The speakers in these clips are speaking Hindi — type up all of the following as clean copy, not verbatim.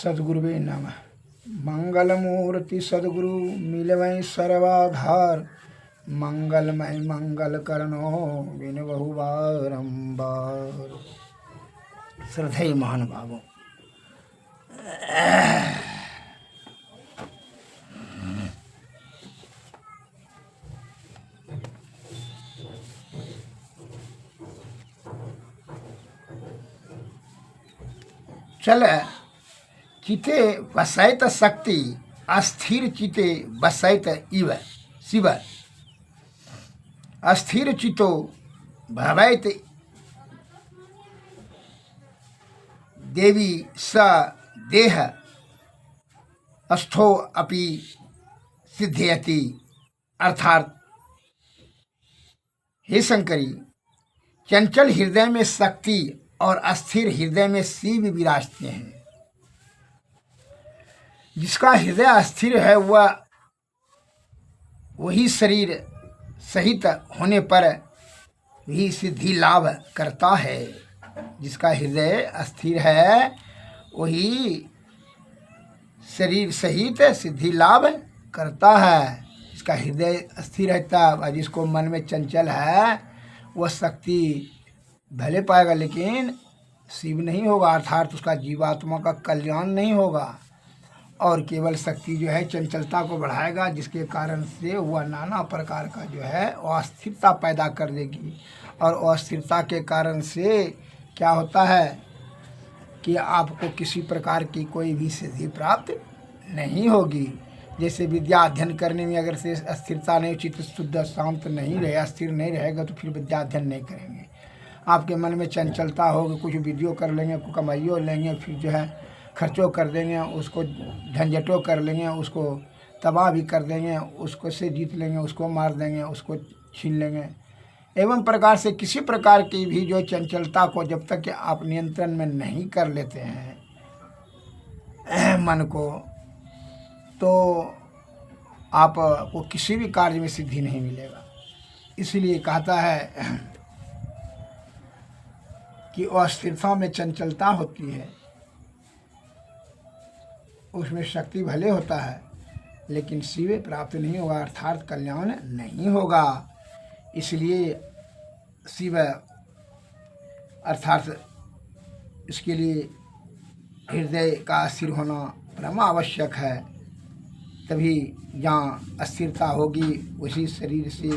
सद्गुरुवे नमः। मंगलमूर्ति सद्गुरु मिलवै सर्वाधार, मंगलमय मंगल करनो बिन बहु बारंबार। श्रद्धेय महानुभावों, चल चिते वसैत शक्ति, अस्थिर चिते वसैत इव शिव। अस्थिर चितो भवैत देवी स देह, अस्थो अपि सिद्धयति। अर्थात हे शंकरी, चंचल हृदय में शक्ति और अस्थिर हृदय में शिव विराजते हैं। जिसका हृदय अस्थिर है वही शरीर सहित होने पर भी सिद्धि लाभ करता है। जिसका हृदय अस्थिर है वही शरीर सहित सिद्धि लाभ करता है। जिसका हृदय अस्थिर रहता है, जिसको मन में चंचल है, वह शक्ति भले पाएगा लेकिन शिव नहीं होगा, अर्थात उसका जीवात्मा का कल्याण नहीं होगा। और केवल शक्ति जो है चंचलता को बढ़ाएगा, जिसके कारण से वह नाना प्रकार का जो है अस्थिरता पैदा कर देगी। और अस्थिरता के कारण से क्या होता है कि आपको किसी प्रकार की कोई भी सिद्धि प्राप्त नहीं होगी। जैसे विद्या अध्ययन करने में अगर से अस्थिरता नहीं, चित्त शुद्ध शांत नहीं रहे, अस्थिर नहीं रहेगा तो फिर विद्या अध्ययन नहीं करेंगे। आपके मन में चंचलता होगी, कुछ विधियों कर लेंगे, कुछ कमाइयों लेंगे, फिर जो है खर्चों कर देंगे, उसको झंझटों कर लेंगे, उसको तबाह भी कर देंगे, उसको से जीत लेंगे, उसको मार देंगे, उसको छीन लेंगे। एवं प्रकार से किसी प्रकार की भी जो चंचलता को जब तक कि आप नियंत्रण में नहीं कर लेते हैं मन को, तो आपको किसी भी कार्य में सिद्धि नहीं मिलेगा। इसलिए कहता है कि अस्थिरता में चंचलता होती है, उसमें शक्ति भले होता है लेकिन शिव प्राप्त नहीं होगा, अर्थात कल्याण नहीं होगा। इसलिए शिव अर्थात इसके लिए हृदय का स्थिर होना परम आवश्यक है। तभी जहाँ अस्थिरता होगी उसी शरीर से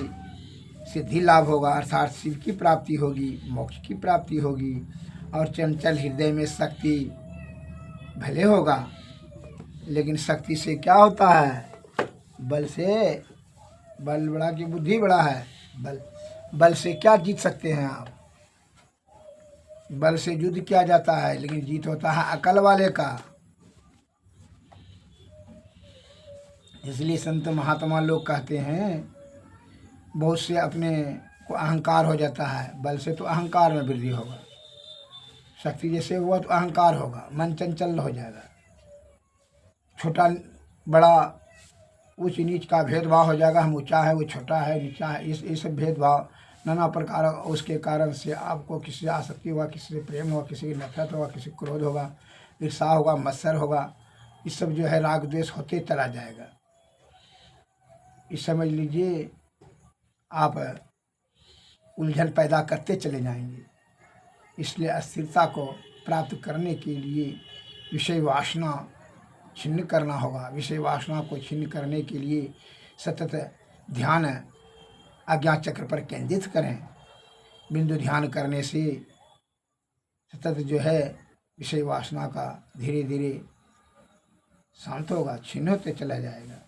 सिद्धि लाभ होगा, अर्थात शिव की प्राप्ति होगी, मोक्ष की प्राप्ति होगी। और चंचल हृदय में शक्ति भले होगा लेकिन शक्ति से क्या होता है, बल से, बल बड़ा कि बुद्धि बड़ा है। बल से क्या जीत सकते हैं आप? बल से युद्ध किया जाता है लेकिन जीत होता है अकल वाले का। इसलिए संत महात्मा लोग कहते हैं, बहुत से अपने को अहंकार हो जाता है, बल से तो अहंकार में वृद्धि होगा, शक्ति जैसे हुआ तो अहंकार होगा, मन चंचल हो जाएगा, छोटा बड़ा ऊंच नीच का भेदभाव हो जाएगा, हम ऊंचा है वो छोटा है नीचा है, इस सब भेदभाव नाना प्रकार। उसके कारण से आपको किसी से आसक्ति होगा, किसी से प्रेम होगा, किसी की नफरत होगा, किसी को क्रोध होगा, ईर्षा होगा, मत्सर होगा, इस सब जो है राग द्वेष होते चला जाएगा। इस समझ लीजिए आप उलझन पैदा करते चले जाएंगे। इसलिए अस्थिरता को प्राप्त करने के लिए विषय वासना छिन्न करना होगा। विषय वासना को छिन्न करने के लिए सतत ध्यान अज्ञात चक्र पर केंद्रित करें। बिंदु ध्यान करने से सतत जो है विषय वासना का धीरे धीरे शांत होगा, छिन्न होते चला जाएगा।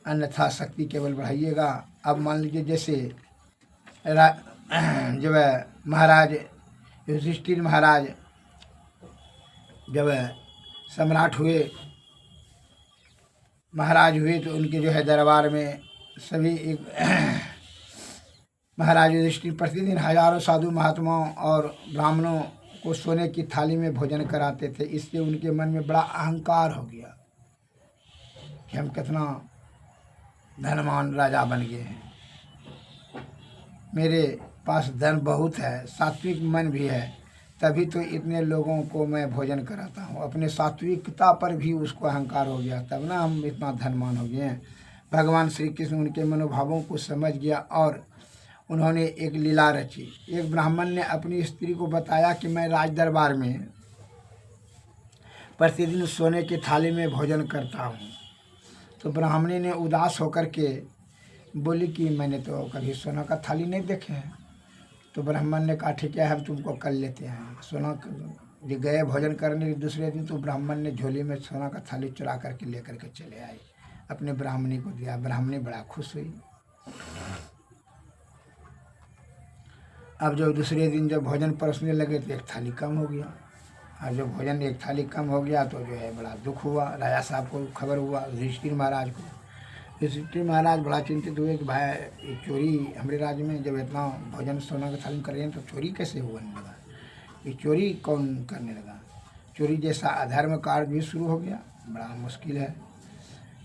अन्यथा शक्ति केवल बढ़ाइएगा। अब मान लीजिए जैसे जब महाराज युधिष्ठिर महाराज जब सम्राट हुए, महाराज हुए, तो उनके जो है दरबार में सभी एक महाराज युधिष्ठिर प्रतिदिन हजारों साधु महात्माओं और ब्राह्मणों को सोने की थाली में भोजन कराते थे। इससे उनके मन में बड़ा अहंकार हो गया कि हम कितना धनवान राजा बन गए हैं, मेरे पास धन बहुत है, सात्विक मन भी है, तभी तो इतने लोगों को मैं भोजन कराता हूँ। अपने सात्विकता पर भी उसको अहंकार हो गया, तब ना हम इतना धनवान हो गए हैं। भगवान श्री कृष्ण उनके मनोभावों को समझ गया और उन्होंने एक लीला रची। एक ब्राह्मण ने अपनी स्त्री को बताया कि मैं राज दरबार में प्रतिदिन सोने की थाली में भोजन करता हूँ। तो ब्राह्मणी ने उदास होकर के बोली कि मैंने तो कभी सोना का थाली नहीं देखे हैं। तो ब्राह्मण ने कहा ठीक है, हम तुमको कर लेते हैं। सोना गए भोजन करने दूसरे दिन, तो ब्राह्मण ने झोली में सोना का थाली चुरा करके लेकर के चले आए, अपने ब्राह्मणी को दिया। ब्राह्मणी बड़ा खुश हुई। अब जब दूसरे दिन जब भोजन परोसने लगे तो एक थाली कम हो गया, और जब भोजन एक थाली कम हो गया तो जो है बड़ा दुख हुआ। राजा साहब को खबर हुआ, युधिष्ठिर महाराज को। युधिष्ठिर महाराज बड़ा चिंतित हुए कि भाई ये चोरी हमारे राज्य में जब इतना भोजन सोना का थाली कर रहे हैं तो चोरी कैसे होने लगा, ये चोरी कौन करने लगा। चोरी जैसा अधर्म कार्य भी शुरू हो गया, बड़ा मुश्किल है।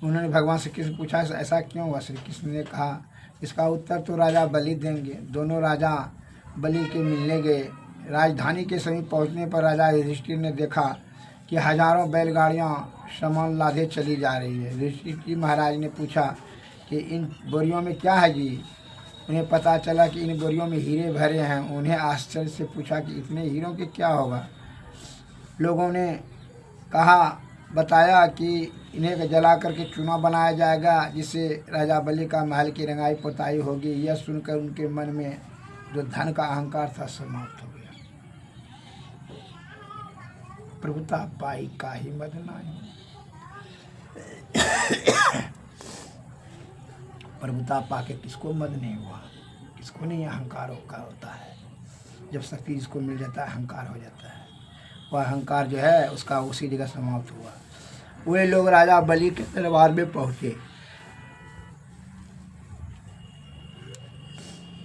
उन्होंने भगवान श्री कृष्ण पूछा ऐसा क्यों हुआ। श्री कृष्ण ने कहा इसका उत्तर तो राजा बलि देंगे। दोनों राजा बलि के मिलने गए। राजधानी के समीप पहुंचने पर राजा युधिष्ठिर ने देखा कि हजारों बैलगाड़ियां सामान लादे चली जा रही है। युधिष्ठिर जी महाराज ने पूछा कि इन बोरियों में क्या है जी। उन्हें पता चला कि इन बोरियों में हीरे भरे हैं। उन्हें आश्चर्य से पूछा कि इतने हीरों के क्या होगा। लोगों ने बताया कि इन्हें जला करके चूना बनाया जाएगा, जिससे राजा बलि का महल की रंगाई पुताई होगी। यह सुनकर उनके मन में जो धन का अहंकार था समाप्त हो गया। प्रभुता पाई काहि मद नाहि। प्रभुता पाके किसको मद नहीं हुआ, किसको नहीं अहंकार होता है। जब शक्ति जिसको मिल जाता है अहंकार हो जाता है। वह अहंकार जो है उसका उसी जगह समाप्त हुआ। वे लोग राजा बलि के दरबार में पहुंचे।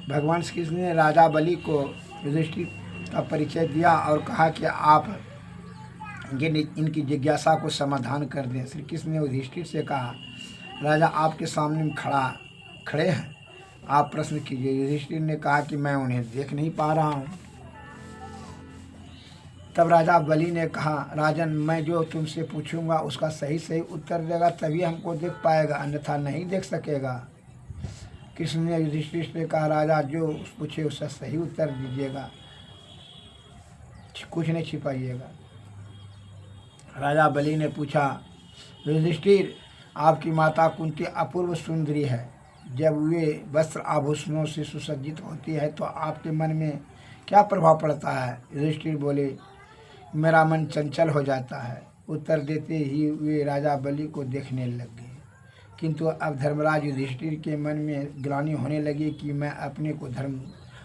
भगवान श्री कृष्ण ने राजा बलि को युधिष्ठिर का परिचय दिया और कहा कि आप इनकी जिज्ञासा को समाधान कर दें। श्री कृष्ण ने युधिष्ठिर से कहा राजा आपके सामने खड़े हैं, आप प्रश्न कीजिए। युधिष्ठिर ने कहा कि मैं उन्हें देख नहीं पा रहा हूँ। तब राजा बलि ने कहा राजन, मैं जो तुमसे पूछूंगा उसका सही सही उत्तर देगा तभी हमको देख पाएगा, अन्यथा नहीं देख सकेगा। कृष्ण ने युधिष्ठिर से कहा राजा जो पूछे उसका सही उत्तर दीजिएगा, कुछ नहीं छिपाइएगा। राजा बलि ने पूछा युधिष्ठिर, आपकी माता कुंती अपूर्व सुंदरी है। जब वे वस्त्र आभूषणों से सुसज्जित होती है तो आपके मन में क्या प्रभाव पड़ता है। युधिष्ठिर बोले मेरा मन चंचल हो जाता है। उत्तर देते ही वे राजा बलि को देखने लग गए। किंतु अब धर्मराज युधिष्ठिर के मन में ग्लानि होने लगी कि मैं अपने को धर्म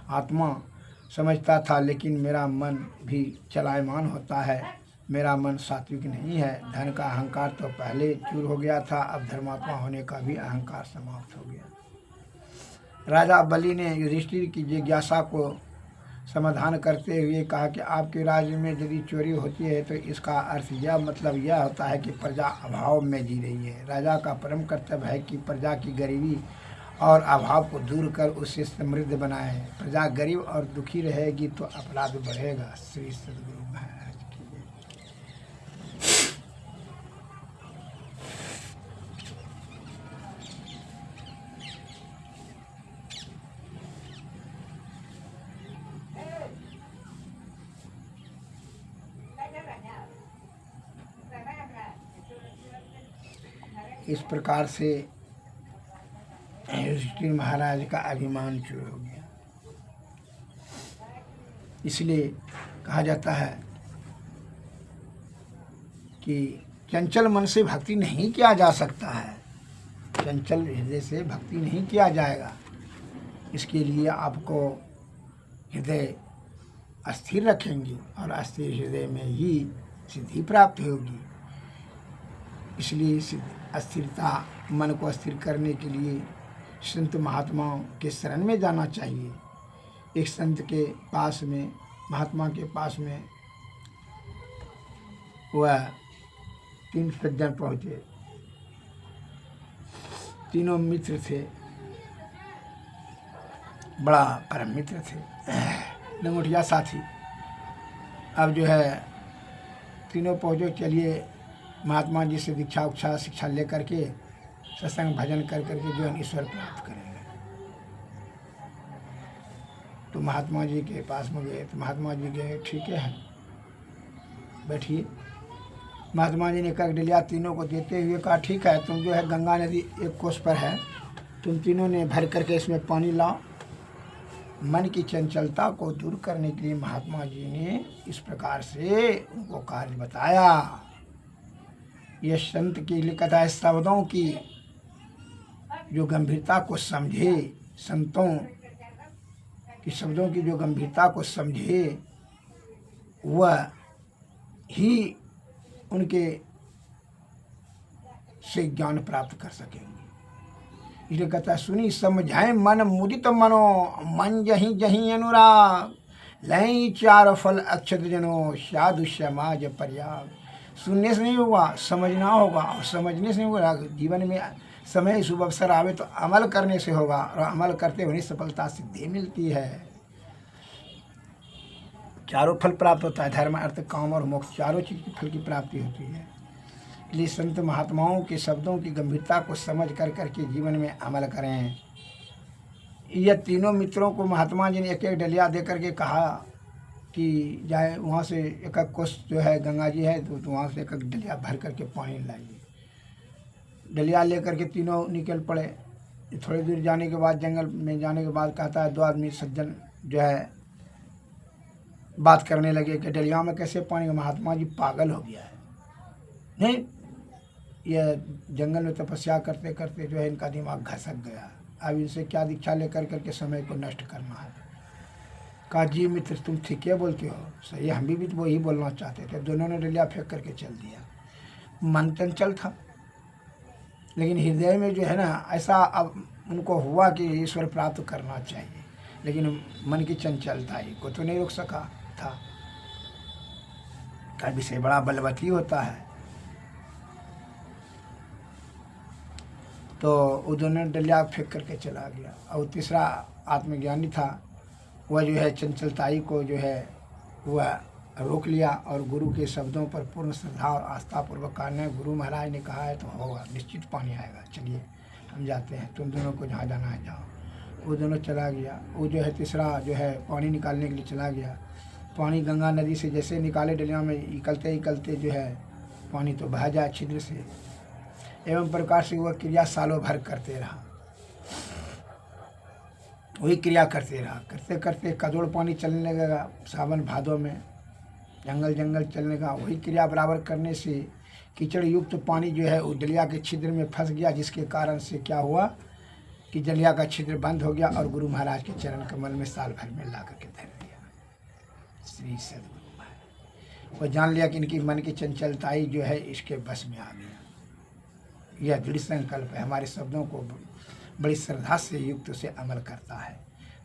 आत्मा समझता था, लेकिन मेरा मन भी चलायमान होता है। मेरा मन सात्विक नहीं है। धन का अहंकार तो पहले चूर हो गया था, अब धर्मात्मा होने का भी अहंकार समाप्त हो गया। राजा बलि ने युधिष्ठिर की जिज्ञासा को समाधान करते हुए कहा कि आपके राज्य में यदि चोरी होती है तो इसका अर्थ यह मतलब यह होता है कि प्रजा अभाव में जी रही है। राजा का परम कर्तव्य है कि प्रजा की गरीबी और अभाव को दूर कर उसे समृद्ध बनाए। प्रजा गरीब और दुखी रहेगी तो अपराध बढ़ेगा। श्री सद्गुरु महाराज की जय। इस प्रकार से युधिष्ठिर महाराज का अभिमान चूर हो गया। इसलिए कहा जाता है कि चंचल मन से भक्ति नहीं किया जा सकता है, चंचल हृदय से भक्ति नहीं किया जाएगा। इसके लिए आपको हृदय अस्थिर रखेंगे और अस्थिर हृदय में ही सिद्धि प्राप्त होगी। इसलिए अस्थिरता मन को अस्थिर करने के लिए संत महात्माओं के शरण में जाना चाहिए। एक संत के पास में, महात्मा के पास में वह 3 सज्जन पहुँचे। तीनों मित्र थे, बड़ा परम मित्र थे, लंगोटिया साथी। अब जो है तीनों पहुँचो, चलिए महात्मा जी से दीक्षा उक्षा शिक्षा ले करके सत्संग भजन कर करके जो है ईश्वर प्राप्त करेंगे। तो महात्मा जी के पास में गए, तो महात्मा जी गए, ठीक है बैठिए। महात्मा जी ने कर लिया, तीनों को देते हुए कहा ठीक है, तुम जो है गंगा नदी एक कोस पर है, तुम तीनों ने भर करके इसमें पानी लाओ। मन की चंचलता को दूर करने के लिए महात्मा जी ने इस प्रकार से उनको कार्य बताया। यह संत की लिखत है, शब्दों की जो गंभीरता को समझे, संतों कि शब्दों की जो गंभीरता को समझे वह ही उनके से ज्ञान प्राप्त कर सकेंगे। इसलिए कहता है, सुनी समझाए मन मुदित मनो, मन जहीं जहीं अनुराग, लई चार फल अक्षत जनो, साधु समाज पर्याग। सुनने से नहीं होगा, समझना होगा, और समझने से नहीं होगा। जीवन में समय शुभ अवसर आवे तो अमल करने से होगा, और अमल करते हुए सफलता सिद्धि मिलती है। चारों फल प्राप्त होता है, धर्म अर्थ काम और मोक्ष, चारों चीज की फल की प्राप्ति होती है। इसलिए संत महात्माओं के शब्दों की गंभीरता को समझ कर करके जीवन में अमल करें। यह तीनों मित्रों को महात्मा जी ने एक एक डलिया दे करके कहा कि जाए वहाँ से एक एक कोस जो है गंगा जी है, तो वहाँ से एक एक डलिया भर करके पानी लाइए। डलिया ले करके तीनों निकल पड़े। थोड़ी दूर जाने के बाद, जंगल में जाने के बाद कहता है, दो आदमी सज्जन जो है बात करने लगे कि डलिया में कैसे पानी। महात्मा जी पागल हो गया है, नहीं, यह जंगल में तपस्या करते करते जो है इनका दिमाग घसक गया। अब इनसे क्या दीक्षा लेकर करके समय को नष्ट करना है। कहा, जी मित्र तुम ठीक है बोलते हो, सही, हम भी तो वही बोलना चाहते थे। दोनों ने डलिया फेंक करके चल दिया। मन चंचल था, लेकिन हृदय में जो है ना ऐसा अब उनको हुआ कि ईश्वर प्राप्त करना चाहिए, लेकिन मन की चंचलता ही को तो नहीं रोक सका था। का विषय बड़ा बलवती होता है। तो वो दोनों डलिया फेंक करके चला गया। और तीसरा आत्मज्ञानी था, वह जो है चंचलताई को जो है वह रोक लिया और गुरु के शब्दों पर पूर्ण श्रद्धा और आस्था पूर्वक कहने, गुरु महाराज ने कहा है तो होगा, निश्चित पानी आएगा, चलिए हम जाते हैं, तुम दोनों को जहाँ जाना है जाओ। वो दोनों चला गया। वो जो है तीसरा जो है पानी निकालने के लिए चला गया। पानी गंगा नदी से जैसे निकाले डलिया में, निकलते निकलते जो है पानी तो बह जाए छिद्र से। एवं प्रकार से वह क्रिया सालों भर करते रहा, वही क्रिया करते रहा। करते करते कदोड़ पानी चलने लगेगा सावन भादों में, जंगल जंगल चलने का। वही क्रिया बराबर करने से कीचड़ युक्त पानी जो है वो डलिया के छिद्र में फंस गया, जिसके कारण से क्या हुआ कि डलिया का छिद्र बंद हो गया और गुरु महाराज के चरण कमल में साल भर में ला करके धर दिया। श्री सदगुरु महाराज वो जान लिया कि इनकी मन की चंचलताई जो है इसके बस में आ गया। यह दृढ़ संकल्प है, हमारे शब्दों को बड़ी श्रद्धा से युक्त से अमल करता है।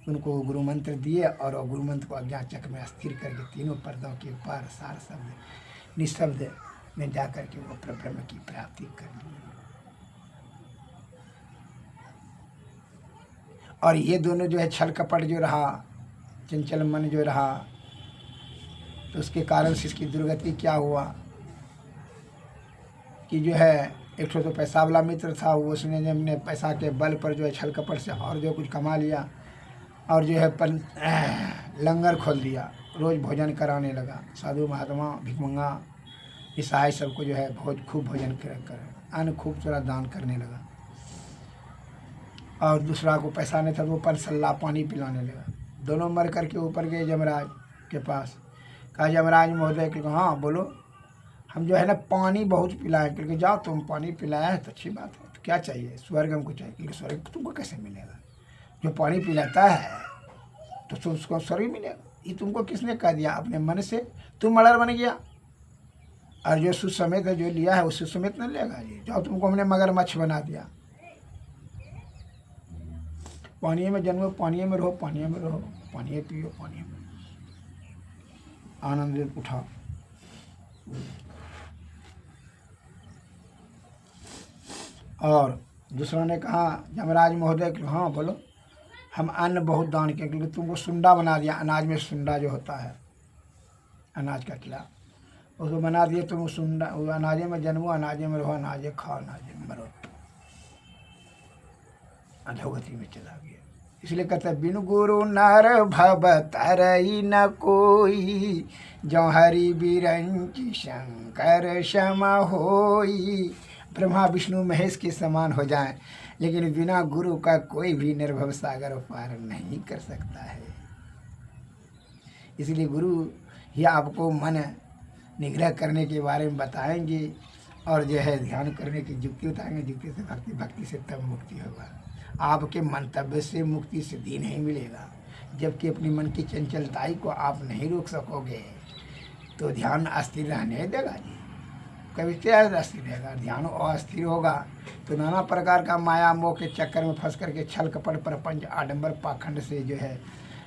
उनको गुरु मंत्र दिए और गुरु मंत्र को अज्ञाचक में स्थिर करके तीनों पर्दों के पार सार शब्द निशब्द में जा करके वो ब्रह्म की प्राप्ति कर ली। और ये दोनों जो है छल कपट जो रहा, चंचल मन जो रहा, तो उसके कारण से इसकी दुर्गति क्या हुआ कि जो है एक तो पैसा वाला मित्र था, वो उसने जो अपने पैसा के बल पर जो है छल कपट से और जो कुछ कमा लिया और जो है लंगर खोल दिया, रोज़ भोजन कराने लगा। साधु महात्मा भिखमंगा ईसाई सबको जो है खूब भोजन कर अन्न खूब सारा दान करने लगा। और दूसरा को पैसा नहीं था, वो पनसल्ला पानी पिलाने लगा। दोनों मर करके ऊपर गए यमराज के पास। कहा, यमराज महोदय कि हाँ बोलो, हम जो है ना पानी बहुत पिलाए, क्योंकि जाओ तुम पानी पिलाया है तो अच्छी बात है, तो क्या चाहिए, स्वर्ग हमको चाहिए। क्योंकि स्वर्ग तुमको कैसे मिलेगा, जो पानी पिलाता है तो उसको स्वर्ग मिलेगा। ये तुमको किसने कह दिया, अपने मन से तुम मर्डर बन गया, और जो सुसमेत है जो लिया है वो सुसमेत नहीं लेगा जी। जाओ तुमको हमने मगरमच्छ बना दिया। पानी में जन्मो, पानी में रहो, पानी में रहो, पानी पियो, पानी में आनंद उठाओ। और दूसरों ने कहा, यमराज महोदय कि हाँ बोलो, हम अन्न बहुत दान किए, क्योंकि तुमको सुंडा बना दिया, अनाज में सुंडा जो होता है, अनाज का किला, उसको बना दिए तुम सुन वो अनाजे में जन्मो, अनाजे में रहो, अनाजे खाओ, अनाजे में मरो, अधोगति में चला गया। इसलिए कहते बिनु गुरु नर भव तरई न कोई, जो हरि बिरंची शंकर सम होई। ब्रह्मा विष्णु महेश के समान हो जाएं, लेकिन बिना गुरु का कोई भी निर्भव सागर पार नहीं कर सकता है। इसलिए गुरु ही आपको मन निग्रह करने के बारे में बताएंगे और जो है ध्यान करने की युक्ति बताएंगे। युक्ति से भक्ति, भक्ति से तब मुक्ति होगा। आपके मंतव्य से मुक्ति सिद्धि नहीं मिलेगा। जबकि अपनी मन की चंचलताई को आप नहीं रोक सकोगे तो ध्यान अस्थिर रहने देगा जी, कभी क्या अस्थिर रहेगा। ध्यान अस्थिर होगा तो नाना प्रकार का माया मोह के चक्कर में फंस करके छल कपट प्रपंच आडंबर पाखंड से जो है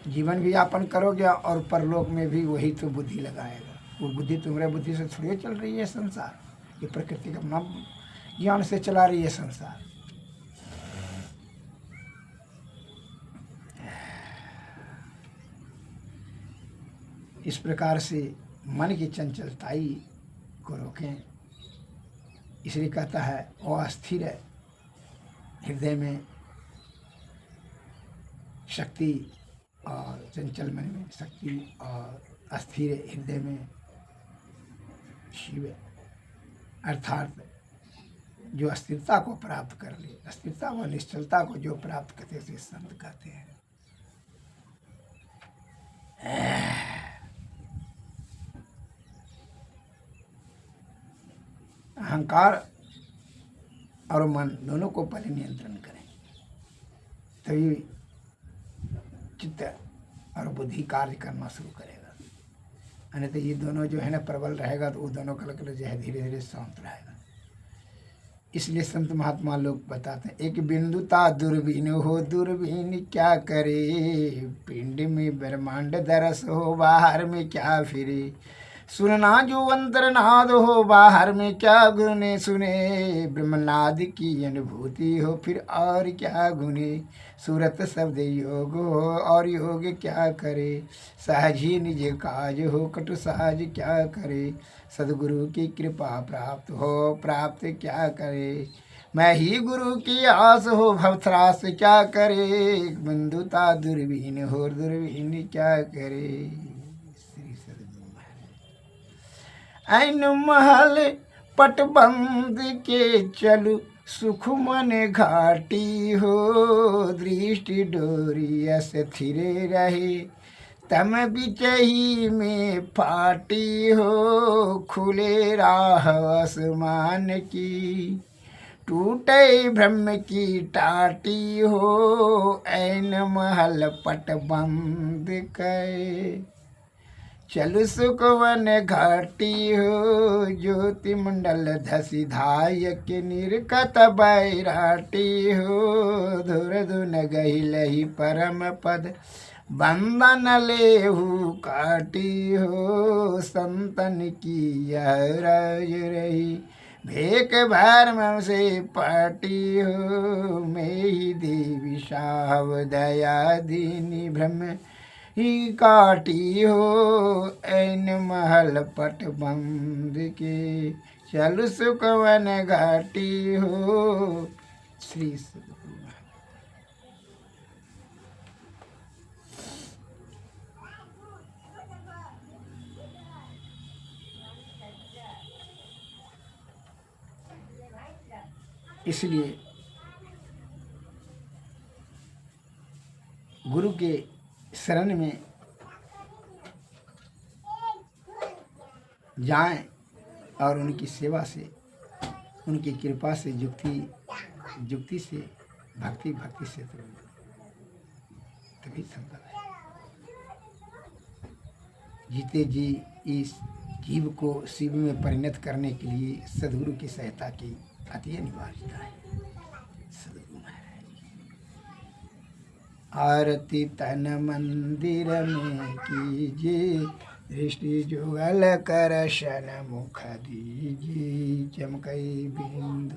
जीवन भी यापन करोगे और परलोक में भी वही तो बुद्धि लगाएगा। वो बुद्धि तुम्हारे बुद्धि से थोड़ी चल रही है संसार, ये प्रकृति का अपना ज्ञान से चला रही है संसार। इस प्रकार से मन की चंचलताई को रोकें। इसलिए कहता है वो अस्थिर है, हृदय में शक्ति और चंचल मन में शक्ति और अस्थिर हृदय में शिव, अर्थात जो अस्थिरता को प्राप्त कर ले, अस्थिरता व निश्चलता को जो प्राप्त करते उसे संत कहते हैं। अहंकार और मन दोनों को पहले नियंत्रण करें, तभी चित्त और बुद्धि कार्य करना शुरू करेगा। अन्यथा ये दोनों जो है ना प्रबल रहेगा तो वो दोनों का जो है धीरे धीरे शांत रहेगा। इसलिए संत महात्मा लोग बताते हैं एक बिंदुता दूरबीन हो, दूरबीन क्या करे, पिंड में ब्रह्मांड दरस हो, बाहर में क्या फिरे, सुनना जो अंतरनाद हो, बाहर में क्या गुने सुने, ब्रह्मनाद की अनुभूति हो, फिर और क्या गुने, सूरत शब्द योग हो और योग क्या करे, सहज ही निज काज हो, कटु सहज क्या करे, सदगुरु की कृपा प्राप्त हो, प्राप्त क्या करे, मैं ही गुरु की आस हो, भवत्रास क्या करे, बंधुता दूरबीन हो, दूरबीन क्या करे। श्री सदगुरु ऐन महल पटबंद के चलु, सुख मन घाटी हो, दृष्टि डोरी अस्थिर रहे, तम बिचही में फाटी हो, खुले राह आसमान की, टूटे ब्रह्म की टाटी हो, ऐन महल पट बंद कै, चल सुकवन घाटी हो, ज्योति मंडल धसी धायक निर्कत बैराटी हो, धुर धुन गही लही परम पद, बंधन लेहू काटी हो, संतन की यह राज रही, भेक भरम से पाटी हो, मैं ही देवी साव दया दीनी ब्रह्म ही काटी हो, ऐन महल पट बंद के, चल सुकवन घाटी हो। श्री सदगुरु। इसलिए गुरु के शरण में जाएं और उनकी सेवा से, उनकी कृपा से, युक्ति से, भक्ति से तो तभी संभव है। जीते जी इस जीव को शिव में परिणत करने के लिए सदगुरु की सहायता की अति अनिवार्यता है। सदगुरु महाराज आरती तन मंदिर में कीजिए, दृष्टि जुगल कर शन मुख दीजिए, चमकई बिंदु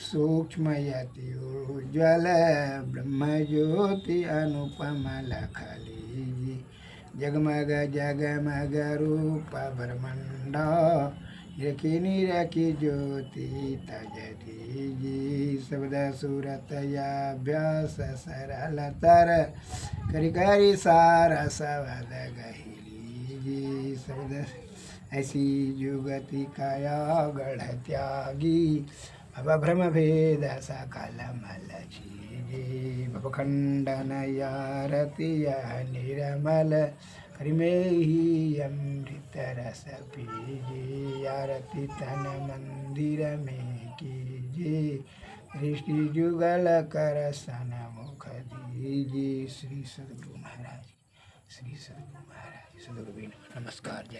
सूक्ष्म यति उज्ज्वल, ब्रह्म ज्योति अनुपम लख लीजिए, जगमग जगमग रूप ब्रह्मंड रखी निरखी ज्योति तज दीजी शब्द सूरत अभ्यास सरल तर करी करी सारा शब्द गहिली जी शब्द ऐसी जुगति काया गढ़ त्यागी भव भ्रम भेद सकल मल जी भवखंडन यारति यह निर्मल करिमे ही अमृत रस पीजे आरती तन मंदिर में कीजिए दृष्टि जुगल कर सन मुख दीजिए। श्री सद्गुरु महाराज, श्री सद्गुरु महाराज, सद्गुरु नमस्कार। जय